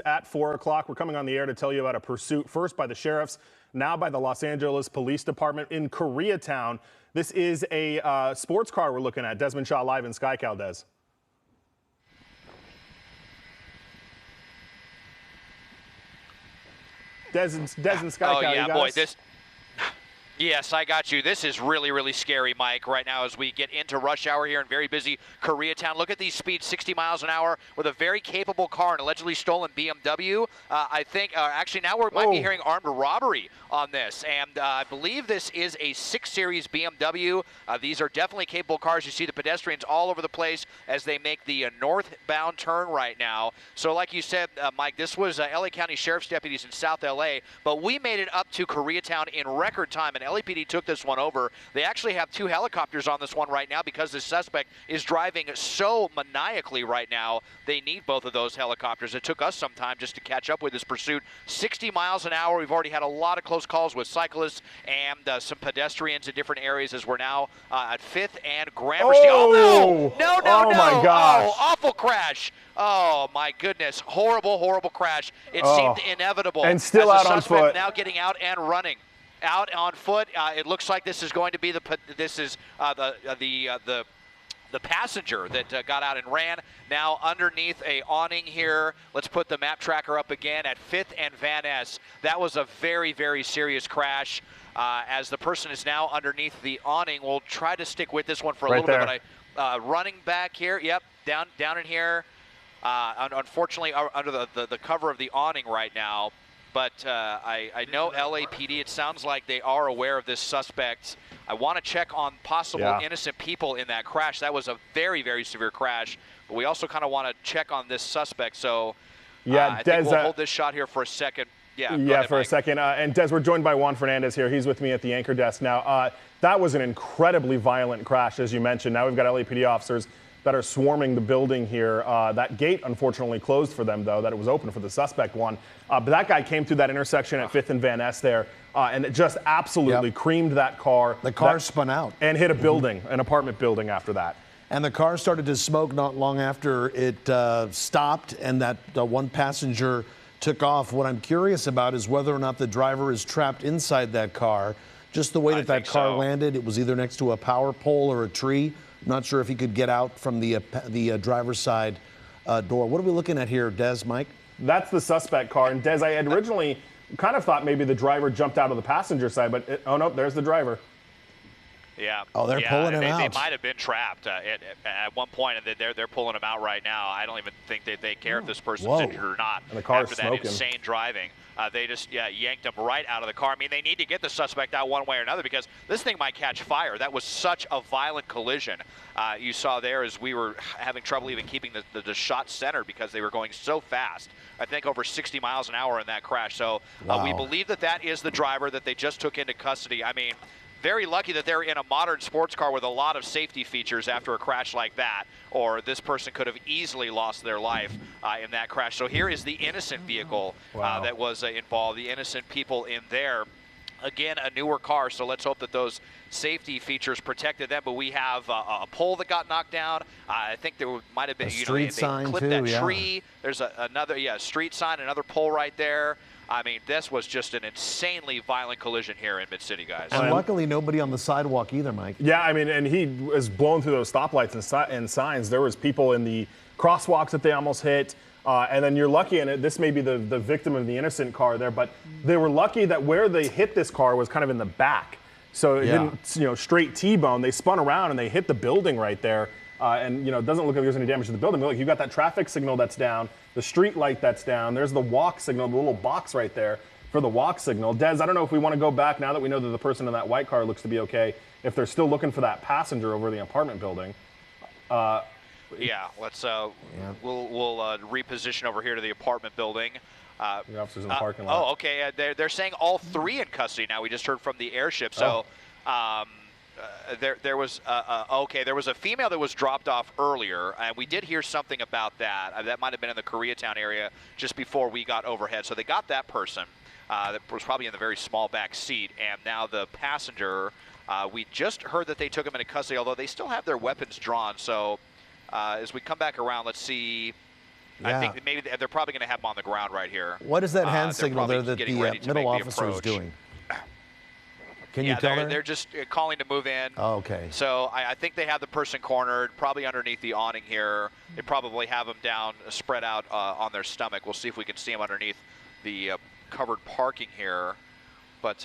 at 4 o'clock. We're coming on the air to tell you about a pursuit, first by the sheriffs, now by the Los Angeles Police Department in Koreatown. This is a sports car we're looking at. Desmond Shaw live in SkyCal, Des. Des and SkyCal, oh, yeah, you got boy, us? Yes, I got you. This is really, really scary, Mike, right now as we get into rush hour here in very busy Koreatown. Look at these speeds, 60 miles an hour with a very capable car, an allegedly stolen BMW. I think, actually now we might be hearing armed robbery on this, and I believe this is a 6 Series BMW. These are definitely capable cars. You see the pedestrians all over the place as they make the northbound turn right now. So like you said, Mike, this was LA County Sheriff's deputies in South LA, but we made it up to Koreatown in record time, and LAPD took this one over. They actually have 2 helicopters on this one right now because the suspect is driving so maniacally right now. They need both of those helicopters. It took us some time just to catch up with this pursuit. 60 miles an hour. We've already had a lot of close calls with cyclists and some pedestrians in different areas as we're now at 5th and Gramercy. Oh, no! No! My gosh. Oh, awful crash. Oh, my goodness. Horrible, horrible crash. It seemed inevitable. And still out on foot. Now getting out and running. Out on foot. It looks like this is going to be the passenger that got out and ran. Now underneath a awning here. Let's put the map tracker up again at 5th and Van Ness. That was a very, very serious crash. As the person is now underneath the awning, we'll try to stick with this one for a little bit. But running back here. Yep, down in here. Unfortunately, under the cover of the awning right now. But I know LAPD, it sounds like they are aware of this suspect. I want to check on possible innocent people in that crash. That was a very, very severe crash. But we also kind of want to check on this suspect. So I think we'll hold this shot here for a second. Yeah, ahead, for Mike. a second. And Des, we're joined by Juan Fernandez here. He's with me at the anchor desk now. That was an incredibly violent crash, as you mentioned. Now we've got LAPD officers that are swarming the building here. That gate, unfortunately, closed for them, though, that it was open for the suspect one. But that guy came through that intersection at 5th and Van Ness there, and it just absolutely creamed that car. The car spun out. And hit a building, an apartment building after that. And the car started to smoke not long after it stopped, and that one passenger took off. What I'm curious about is whether or not the driver is trapped inside that car. Just the way that car landed, it was either next to a power pole or a tree. I'm not sure if he could get out from the driver's side door. What are we looking at here, Des, Mike? That's the suspect car. And Des, I had originally kind of thought maybe the driver jumped out of the passenger side, but oh no, there's the driver. Yeah. Oh, they're pulling him out. They might have been trapped at one point, and they're pulling him out right now. I don't even think they care if this person's injured or not. And the car's after smoking. that insane driving. They just yanked him right out of the car. I mean, they need to get the suspect out one way or another because this thing might catch fire. That was such a violent collision. You saw there as we were having trouble even keeping the shot centered because they were going so fast. I think over 60 miles an hour in that crash. So we believe that is the driver that they just took into custody. I mean, very lucky that they're in a modern sports car with a lot of safety features after a crash like that, or this person could have easily lost their life in that crash. So here is the innocent vehicle that was involved, the innocent people in there. Again, a newer car, so let's hope that those safety features protected them. But we have a pole that got knocked down. I think there might have been, street sign they clipped too, that tree. There's another street sign, another pole right there. I mean, this was just an insanely violent collision here in Mid-City, guys. And luckily, nobody on the sidewalk either, Mike. Yeah, I mean, and he was blown through those stoplights and signs. There was people in the crosswalks that they almost hit. And then you're lucky, and this may be the victim of the innocent car there, but they were lucky that where they hit this car was kind of in the back. So it didn't, straight T-bone. They spun around and they hit the building right there. And, it doesn't look like there's any damage to the building. But look, you've got that traffic signal that's down, the street light that's down. There's the walk signal, the little box right there for the walk signal. Des, I don't know if we want to go back now that we know that the person in that white car looks to be okay, if they're still looking for that passenger over the apartment building. Yeah, let's we'll reposition over here to the apartment building. The officers in the parking lot. Oh, okay. They're saying all 3 in custody now. We just heard from the airship. So there was a female that was dropped off earlier, and we did hear something about that. That might have been in the Koreatown area just before we got overhead. So they got that person that was probably in the very small back seat, and now the passenger. We just heard that they took him into custody, although they still have their weapons drawn. So as we come back around, let's see I think that maybe they're probably going to have him on the ground right here. What is that hand signal there that the middle officer is doing? Can you tell her? They're just calling to move in. Oh, okay. So I think they have the person cornered, probably underneath the awning here. They probably have them down, spread out on their stomach. We'll see if we can see them underneath the covered parking here. But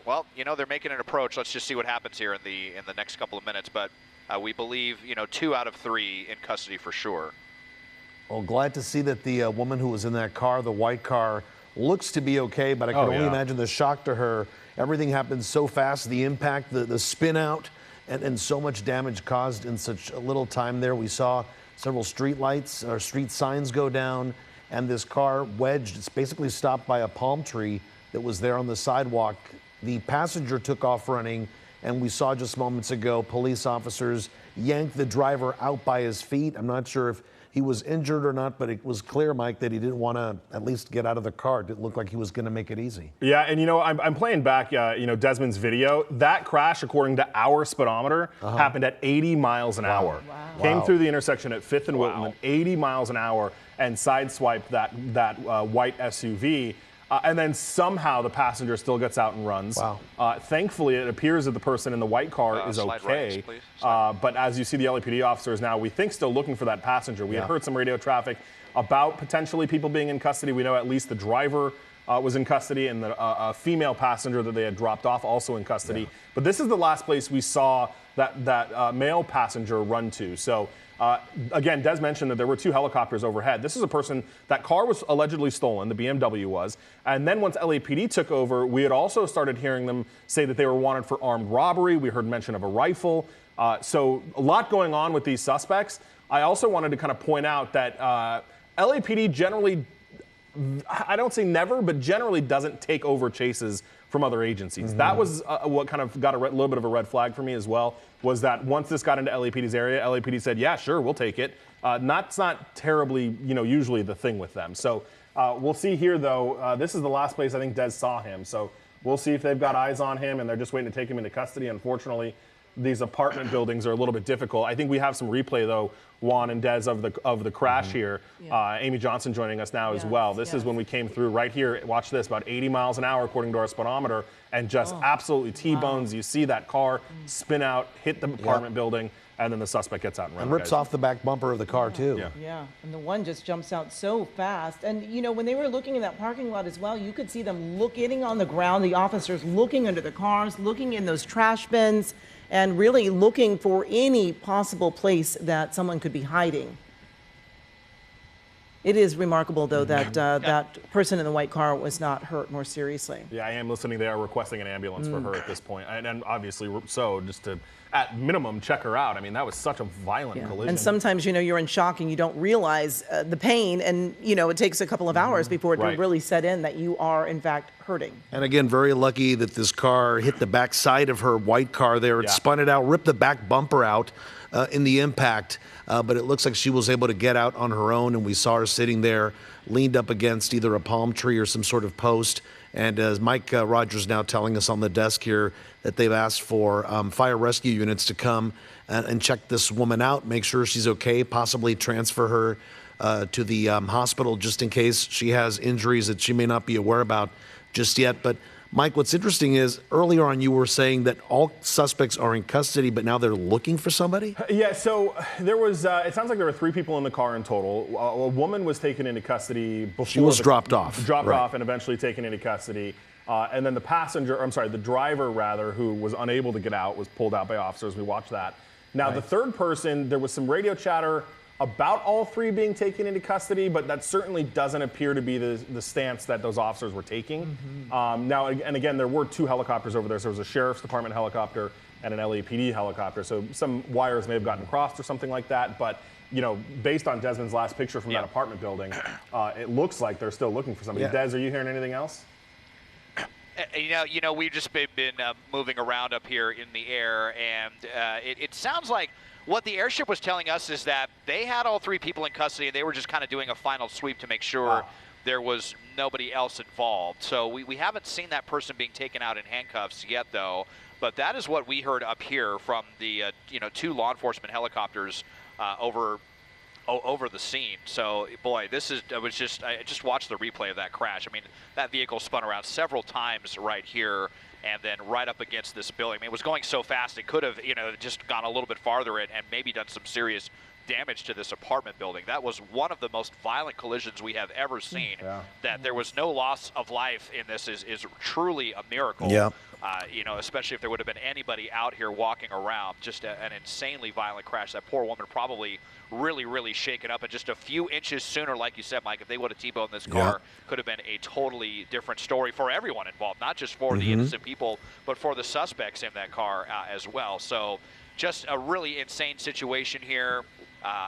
well, they're making an approach. Let's just see what happens here in the next couple of minutes. But we believe 2 out of 3 in custody for sure. Well, glad to see that the woman who was in that car, the white car, looks to be okay. But I can only imagine the shock to her. Everything happened so fast, the impact, the spin out, and so much damage caused in such a little time there. We saw several street lights or street signs go down, and this car wedged. It's basically stopped by a palm tree that was there on the sidewalk. The passenger took off running, and we saw just moments ago police officers yank the driver out by his feet. I'm not sure if he was injured or not, but it was clear, Mike, that he didn't want to at least get out of the car. It didn't look like he was going to make it easy. Yeah, and I'm playing back, Desmond's video. That crash, according to our speedometer, happened at 80 miles an hour. Wow. Came through the intersection at 5th and Wilton at 80 miles an hour and sideswiped that white SUV. And then somehow the passenger still gets out and runs. Wow. Thankfully, it appears that the person in the white car is okay. But as you see the LAPD officers now, we think still looking for that passenger. We had heard some radio traffic about potentially people being in custody. We know at least the driver was in custody and a female passenger that they had dropped off also in custody. Yeah. But this is the last place we saw that male passenger run to. So again, Des mentioned that there were 2 helicopters overhead. This is a person, that car was allegedly stolen, the BMW was. And then once LAPD took over, we had also started hearing them say that they were wanted for armed robbery. We heard mention of a rifle. So a lot going on with these suspects. I also wanted to kind of point out that LAPD generally, I don't say never, but generally doesn't take over chases from other agencies. Mm-hmm. That was what kind of got a little bit of a red flag for me as well, was that once this got into LAPD's area, LAPD said, yeah, sure, we'll take it. That's not terribly, usually the thing with them. So we'll see here, though. This is the last place I think Des saw him. So we'll see if they've got eyes on him and they're just waiting to take him into custody. Unfortunately, these apartment buildings are a little bit difficult. I think we have some replay, though, Juan and Des, of the crash here. Yeah. Amy Johnson joining us now as well. This is when we came through right here. Watch this, about 80 miles an hour according to our speedometer, and just absolutely T-bones. Wow. You see that car spin out, hit the apartment building, and then the suspect gets out and runs. And rips off the back bumper of the car, too. Yeah, and the one just jumps out so fast. And, when they were looking in that parking lot as well, you could see them getting on the ground, the officers looking under the cars, looking in those trash bins, and really looking for any possible place that someone could be hiding. It is remarkable, though, that that person in the white car was not hurt more seriously. Yeah, I am listening. They are requesting an ambulance for her at this point. And obviously, so just to, at minimum, check her out. I mean, that was such a violent collision. And sometimes, you're in shock and you don't realize the pain. And, it takes a couple of hours before it will really set in that you are, in fact, hurting. And again, very lucky that this car hit the back side of her white car there. It spun it out, ripped the back bumper out in the impact. But it looks like she was able to get out on her own, and we saw her sitting there leaned up against either a palm tree or some sort of post. And as Mike Rogers now telling us on the desk here that they've asked for fire rescue units to come and check this woman out, make sure she's okay, possibly transfer her to the hospital just in case she has injuries that she may not be aware about just yet. But Mike, what's interesting is earlier on you were saying that all suspects are in custody, but now they're looking for somebody? Yeah, so there was, it sounds like there were 3 people in the car in total. A woman was taken into custody before. She was dropped off. Dropped off and eventually taken into custody. And then the driver rather, who was unable to get out, was pulled out by officers. We watched that. Now, the third person, there was some radio chatter about all 3 being taken into custody, but that certainly doesn't appear to be the stance that those officers were taking. Now, and again, there were 2 helicopters over there. So there was a sheriff's department helicopter and an LAPD helicopter. So some wires may have gotten crossed or something like that. But, based on Desmond's last picture from that apartment building, it looks like they're still looking for somebody. Des, are you hearing anything else? We've just been moving around up here in the air, and it sounds like what the airship was telling us is that they had all 3 people in custody, and they were just kind of doing a final sweep to make sure there was nobody else involved. So we haven't seen that person being taken out in handcuffs yet, though. But that is what we heard up here from the 2 law enforcement helicopters over over the scene. So, boy, I just watched the replay of that crash. I mean, that vehicle spun around several times right here and then right up against this building. I mean, it was going so fast, it could have, just gone a little bit farther and maybe done some serious damage to this apartment building. That was one of the most violent collisions we have ever seen. Yeah. That there was no loss of life in this is truly a miracle. Yeah. Especially if there would have been anybody out here walking around. Just an insanely violent crash. That poor woman probably really, really shaken up. And just a few inches sooner, like you said, Mike, if they would have T-boned this car, could have been a totally different story for everyone involved, not just for the innocent people, but for the suspects in that car as well. So just a really insane situation here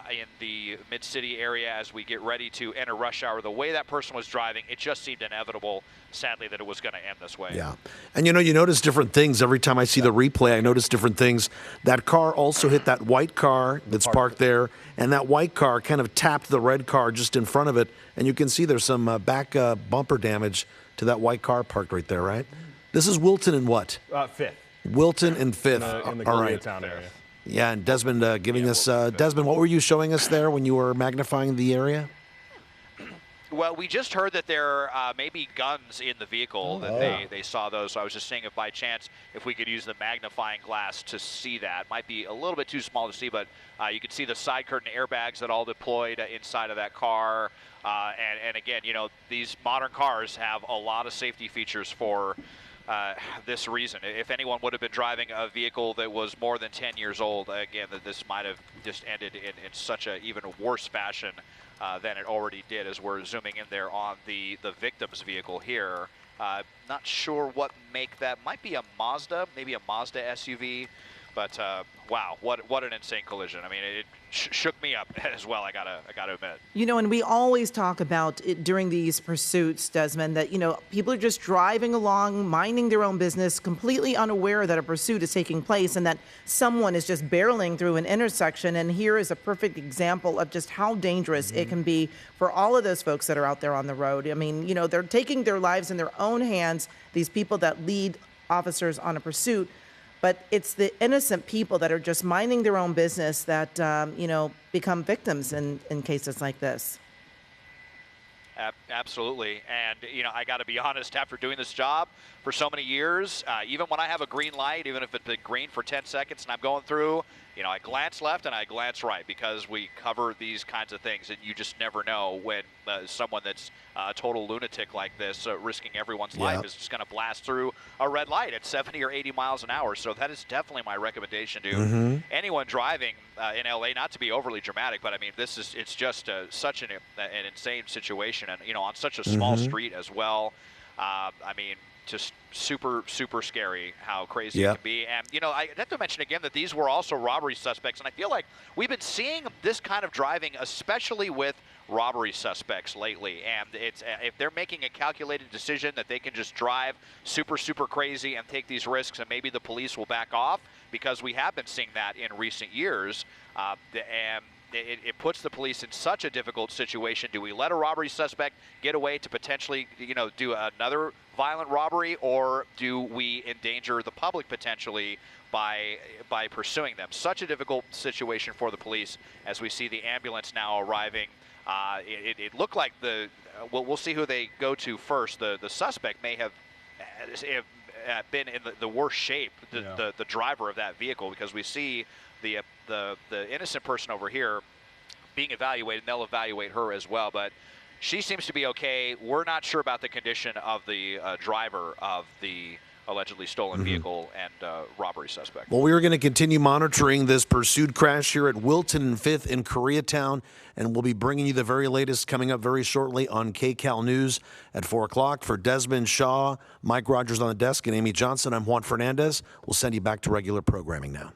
in the Mid-City area as we get ready to enter rush hour. The way that person was driving, it just seemed inevitable, sadly, that it was going to end this way. Yeah. And you notice different things. Every time I see the replay, I notice different things. That car also hit that white car that's parked there, and that white car kind of tapped the red car just in front of it. And you can see there's some back bumper damage to that white car parked right there, right? This is Wilton and what? 5th. Wilton and 5th. In the All right. Koreatown area. Yeah, and Desmond giving us, Desmond, what were you showing us there when you were magnifying the area? Well, we just heard that there may be guns in the vehicle, that they saw those. So I was just saying if by chance, if we could use the magnifying glass to see that. Might be a little bit too small to see, but you can see the side curtain airbags that all deployed inside of that car. And again, these modern cars have a lot of safety features for this reason. If anyone would have been driving a vehicle that was more than 10 years old, again, that this might have just ended in such a even worse fashion than it already did, as we're zooming in there on the victim's vehicle here. Not sure what make that. Might be a Mazda, maybe a Mazda SUV. But wow, what an insane collision! I mean, it shook me up as well. I gotta admit. And we always talk about it during these pursuits, Desmond, that people are just driving along, minding their own business, completely unaware that a pursuit is taking place and that someone is just barreling through an intersection. And here is a perfect example of just how dangerous it can be for all of those folks that are out there on the road. I mean, they're taking their lives in their own hands. These people that lead officers on a pursuit. But it's the innocent people that are just minding their own business that, become victims in cases like this. Absolutely. And, I got to be honest, after doing this job for so many years, even when I have a green light, even if it's been green for 10 seconds and I'm going through, I glance left and I glance right because we cover these kinds of things, and you just never know when someone that's a total lunatic like this, risking everyone's life, is just going to blast through a red light at 70 or 80 miles an hour. So that is definitely my recommendation to anyone driving in LA, not to be overly dramatic, but I mean, it's just such an insane situation, and, on such a small street as well. I mean, just super, super scary how crazy it can be. And, I have to mention again that these were also robbery suspects. And I feel like we've been seeing this kind of driving, especially with robbery suspects lately. And it's if they're making a calculated decision that they can just drive super, super crazy and take these risks, and maybe the police will back off, because we have been seeing that in recent years. And it puts the police in such a difficult situation. Do we let a robbery suspect get away to potentially, do another violent robbery, or do we endanger the public potentially by pursuing them? Such a difficult situation for the police as we see the ambulance now arriving. It looked like we'll see who they go to first. The suspect may have been in the worst shape, the driver of that vehicle, because we see the innocent person over here being evaluated, and they'll evaluate her as well. But she seems to be okay. We're not sure about the condition of the driver of the allegedly stolen vehicle and robbery suspect. Well, we are going to continue monitoring this pursuit crash here at Wilton and 5th in Koreatown, and we'll be bringing you the very latest coming up very shortly on KCAL News at 4 o'clock. For Desmond Shaw, Mike Rogers on the desk, and Amy Johnson, I'm Juan Fernandez. We'll send you back to regular programming now.